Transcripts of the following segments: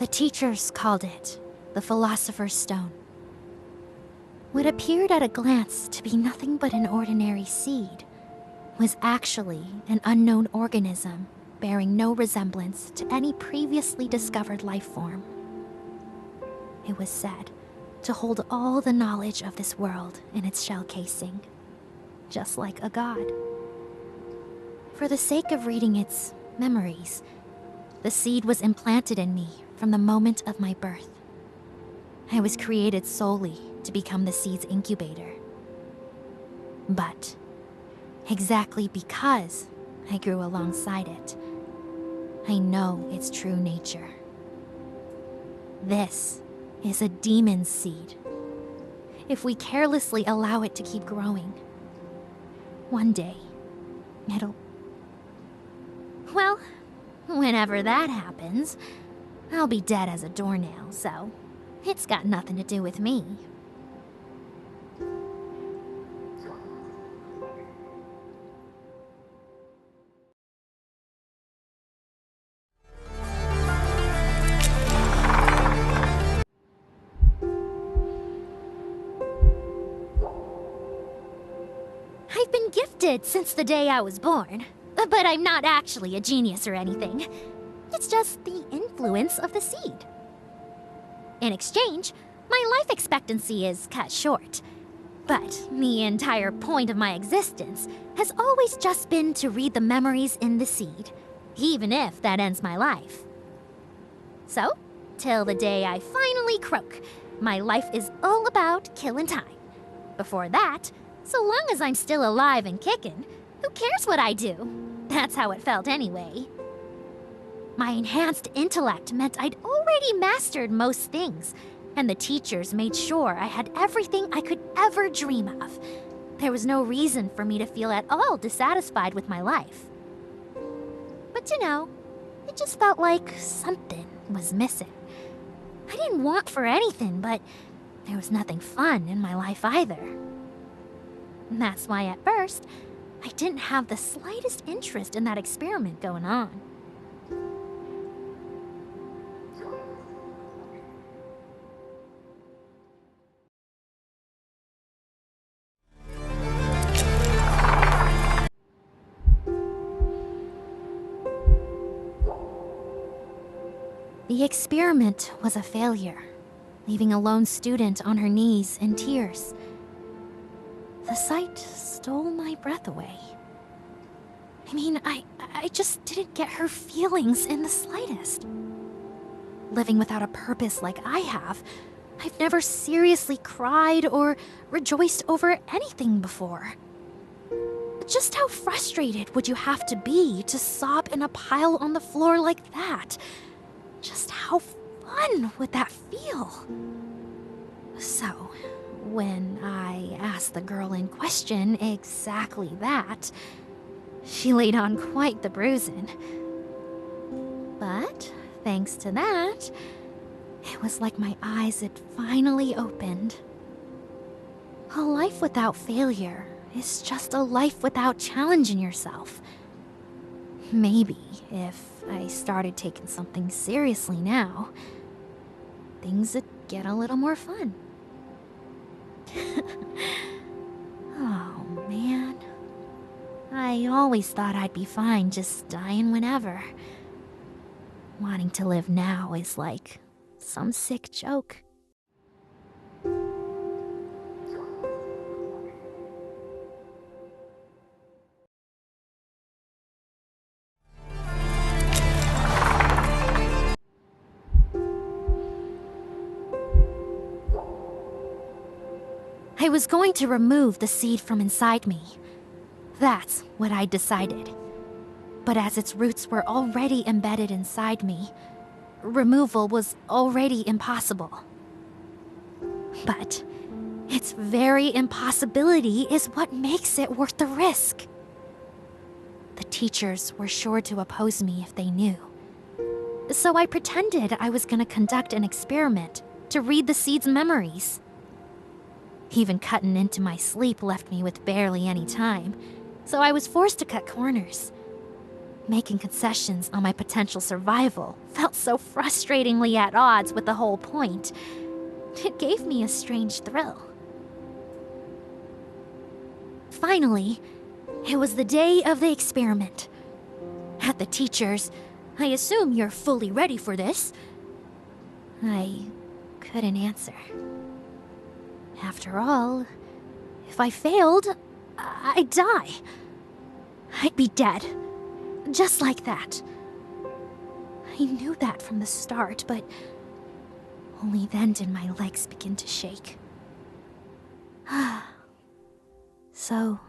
The teachers called it the Philosopher's Stone. What appeared at a glance to be nothing but an ordinary seed was actually an unknown organism bearing no resemblance to any previously discovered life form. It was said to hold all the knowledge of this world in its shell casing, just like a god. For the sake of reading its memories, the seed was implanted in me from the moment of my birth. I was created solely to become the seed's incubator. But exactly because I grew alongside it, I know its true nature. This is a demon seed. If we carelessly allow it to keep growing, one day, it'll... Well, whenever that happens, I'll be dead as a doornail, so it's got nothing to do with me. I've been gifted since the day I was born, but I'm not actually a genius or anything. It's just the influence of the seed. In exchange, my life expectancy is cut short. But the entire point of my existence has always just been to read the memories in the seed, even if that ends my life. So, till the day I finally croak, my life is all about killing time. Before that, so long as I'm still alive and kicking, who cares what I do? That's how it felt anyway. My enhanced intellect meant I'd already mastered most things, and the teachers made sure I had everything I could ever dream of. There was no reason for me to feel at all dissatisfied with my life. But you know, it just felt like something was missing. I didn't want for anything, but there was nothing fun in my life either. And that's why at first, I didn't have the slightest interest in that experiment going on. The experiment was a failure, leaving a lone student on her knees in tears. The sight stole my breath away. I mean, I just didn't get her feelings in the slightest. Living without a purpose like I have, I've never seriously cried or rejoiced over anything before. Just how frustrated would you have to be to sob in a pile on the floor like that? Just how fun would that feel? So, when I asked the girl in question exactly that, she laid on quite the bruising. But, thanks to that, it was like my eyes had finally opened. A life without failure is just a life without challenging yourself. Maybe if I started taking something seriously now, things would get a little more fun. Oh, man. I always thought I'd be fine just dying whenever. Wanting to live now is like some sick joke. I was going to remove the seed from inside me. That's what I decided. But as its roots were already embedded inside me, removal was already impossible. But its very impossibility is what makes it worth the risk. The teachers were sure to oppose me if they knew. So I pretended I was going to conduct an experiment to read the seed's memories. Even cutting into my sleep left me with barely any time, so I was forced to cut corners. Making concessions on my potential survival felt so frustratingly at odds with the whole point. It gave me a strange thrill. Finally, it was the day of the experiment. At the teacher's, "I assume you're fully ready for this," I couldn't answer. After all, if I failed, I'd die. I'd be dead. Just like that. I knew that from the start, but only then did my legs begin to shake. So,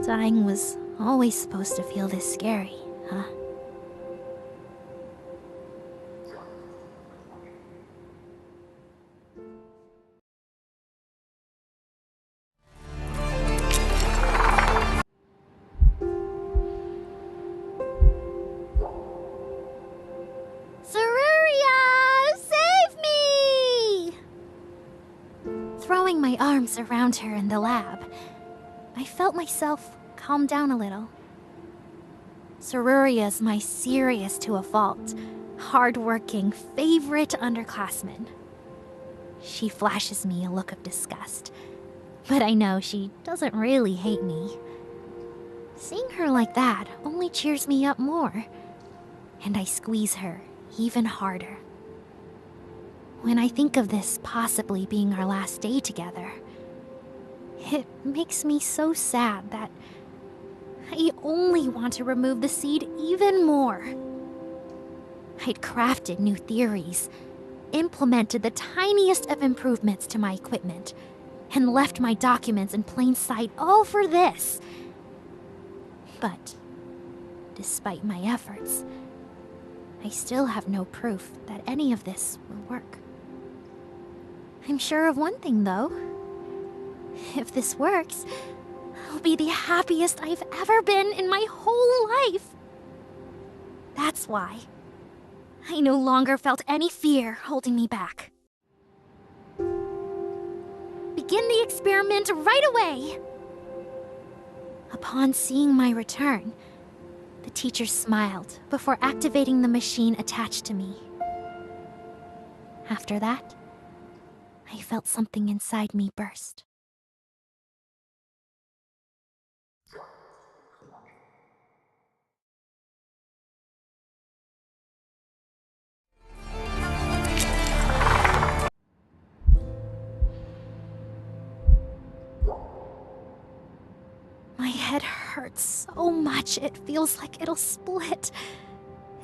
dying was always supposed to feel this scary, huh? Throwing my arms around her in the lab, I felt myself calm down a little. Seruria's my serious to a fault, hard-working favorite underclassman. She flashes me a look of disgust, but I know she doesn't really hate me. Seeing her like that only cheers me up more, and I squeeze her even harder. When I think of this possibly being our last day together, it makes me so sad that I only want to remove the seed even more. I'd crafted new theories, implemented the tiniest of improvements to my equipment, and left my documents in plain sight all for this. But despite my efforts, I still have no proof that any of this will work. I'm sure of one thing, though. If this works, I'll be the happiest I've ever been in my whole life. That's why I no longer felt any fear holding me back. Begin the experiment right away! Upon seeing my return, the teacher smiled before activating the machine attached to me. After that, I felt something inside me burst. My head hurts so much it feels like it'll split.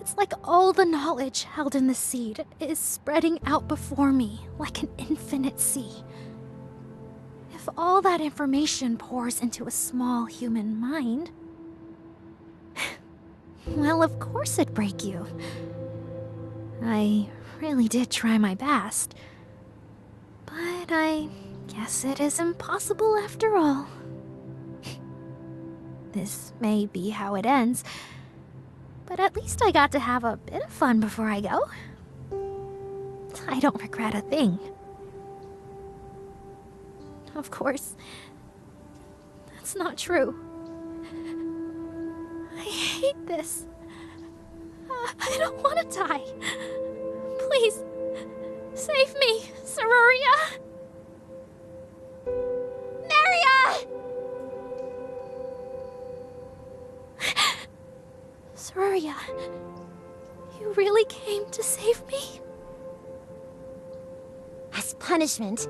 It's like all the knowledge held in the seed is spreading out before me like an infinite sea. If all that information pours into a small human mind, well, of course it'd break you. I really did try my best, but I guess it is impossible after all. This may be how it ends, but at least I got to have a bit of fun before I go. I don't regret a thing. Of course, that's not true. I hate this. I don't want to die. Please, save me, Seruria! Neria! Seruria, you really came to save me? As punishment,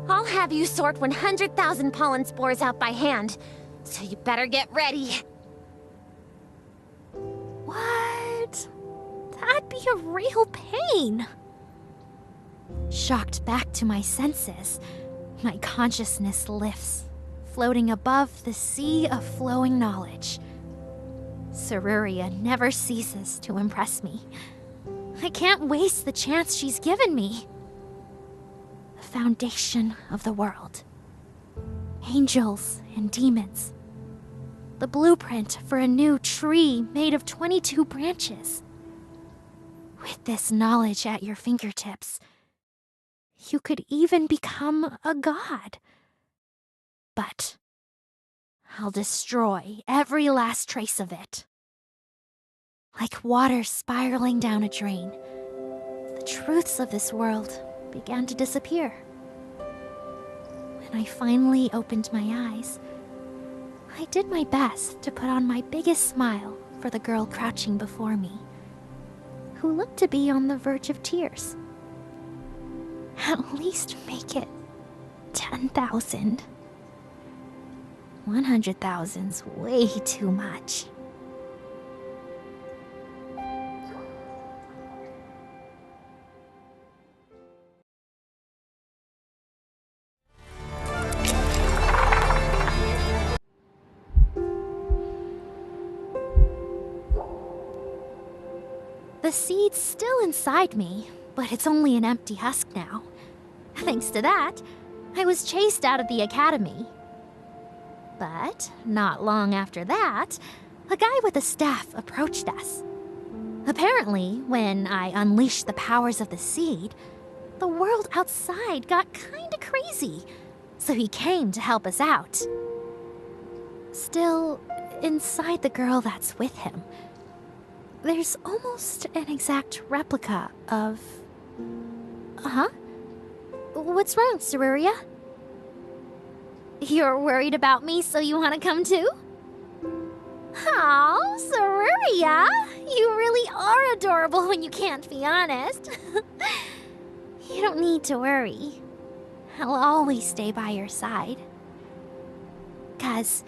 I'll have you sort 100,000 pollen spores out by hand, so you better get ready. What? That'd be a real pain. Shocked back to my senses, my consciousness lifts, floating above the sea of flowing knowledge. Seruria never ceases to impress me. I can't waste the chance she's given me. The foundation of the world. Angels and demons. The blueprint for a new tree made of 22 branches. With this knowledge at your fingertips, you could even become a god. But I'll destroy every last trace of it. Like water spiraling down a drain, the truths of this world began to disappear. When I finally opened my eyes, I did my best to put on my biggest smile for the girl crouching before me, who looked to be on the verge of tears. At least make it 10,000. 100,000's way too much. The seed's still inside me, but it's only an empty husk now. Thanks to that, I was chased out of the academy. But not long after that, a guy with a staff approached us. Apparently, when I unleashed the powers of the seed, the world outside got kinda crazy, so he came to help us out. Still, inside the girl that's with him, there's almost an exact replica of... Huh? What's wrong, Saruria? You're worried about me, so you want to come too? Oh, Saruria! You really are adorable when you can't be honest. You don't need to worry. I'll always stay by your side. 'Cause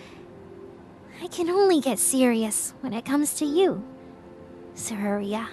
I can only get serious when it comes to you, Saruria.